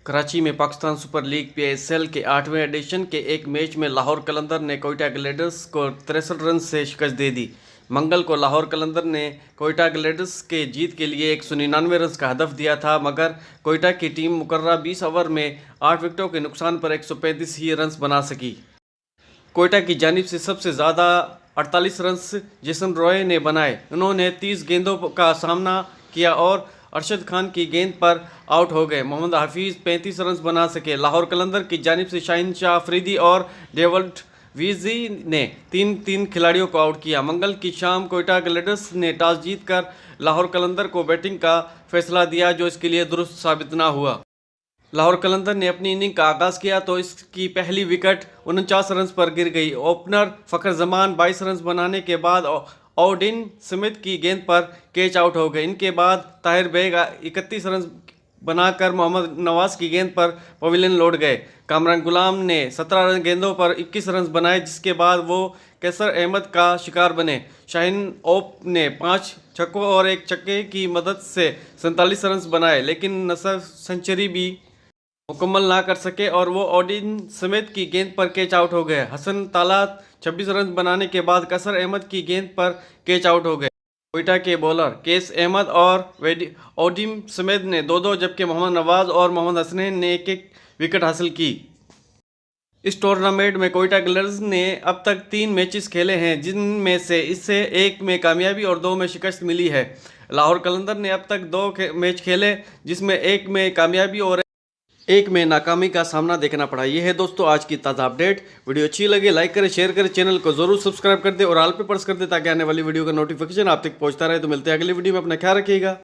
कराची में Pakistan super league PSL के 8वें addition के एक मैच में लाहौर कलंदर ने कोयटा ग्लैडियर्स को 63 रन से शिकस्त दे दी। मंगल को लाहौर कलंदर ने कोयटा ग्लैडियर्स के जीत के लिए 199 रन का हदफ दिया था, मगर कोयटा की टीम मुकर्रा 20 ओवर में 8 विकेटों के नुकसान पर 135 ही रन बना सकी। कोयटा की जानिब से सबसे ज़्यादा 48 रन जेसन रॉय ने बनाए। उन्होंने 30 गेंदों का सामना किया और अरशद खान की गेंद पर आउट हो गए। मोहम्मद हफीज़ 35 रन बना सके। लाहौर कलंदर की जानिब से शाहीन शाह अफरीदी और डेविड वीजी ने 3 खिलाड़ियों को आउट किया। मंगल की शाम कोयटा ग्लैडियर्स ने टॉस जीतकर लाहौर कलंदर को बैटिंग का फैसला दिया, जो इसके लिए दुरुस्त साबित न हुआ। लाहौर कलंदर ने अपनी इनिंग का आगाज़ किया तो इसकी पहली विकेट 49 रन पर गिर गई। ओपनर फ़खर जमान 22 रन बनाने के बाद ओडिन स्मिथ की गेंद पर कैच आउट हो गए। इनके बाद ताहिर बेग 31 रन बनाकर मोहम्मद नवाज की गेंद पर पवेलियन लौट गए। कामरान गुलाम ने 17 गेंदों पर 21 रन बनाए, जिसके बाद वो कैसर अहमद का शिकार बने। शाहीन ओप ने 5 छक्कों और 1 छक्के की मदद से 47 रन बनाए, लेकिन नसर सेंचुरी भी मुकम्मल ना कर सके और वो ओडिन स्मिथ की गेंद पर कैच आउट हो गए। हसन तालात 26 रन बनाने के बाद कसर अहमद की गेंद पर कैच आउट हो गए। कोयटा के बॉलर केस अहमद और ओडिन स्मिथ ने 2-2, जबकि मोहम्मद नवाज और मोहम्मद हसनैन ने 1-1 विकेट हासिल की। इस टूर्नामेंट में कोयटा ग्लैडियर्स ने अब तक 3 मैचेस खेले हैं, जिनमें से इससे 1 में कामयाबी और 2 में शिकस्त मिली है। लाहौर कलंदर ने अब तक 2 मैच खेले, जिसमें 1 में कामयाबी और 1 में नाकामी का सामना देखना पड़ा। ये है दोस्तों आज की ताज़ा अपडेट। वीडियो अच्छी लगे लाइक करें, शेयर करें, चैनल को जरूर सब्सक्राइब कर दें और ऑल पे प्रेस कर दें ताकि आने वाली वीडियो का नोटिफिकेशन आप तक पहुंचता रहे। तो मिलते हैं अगली वीडियो में, अपना ख्याल रखिएगा।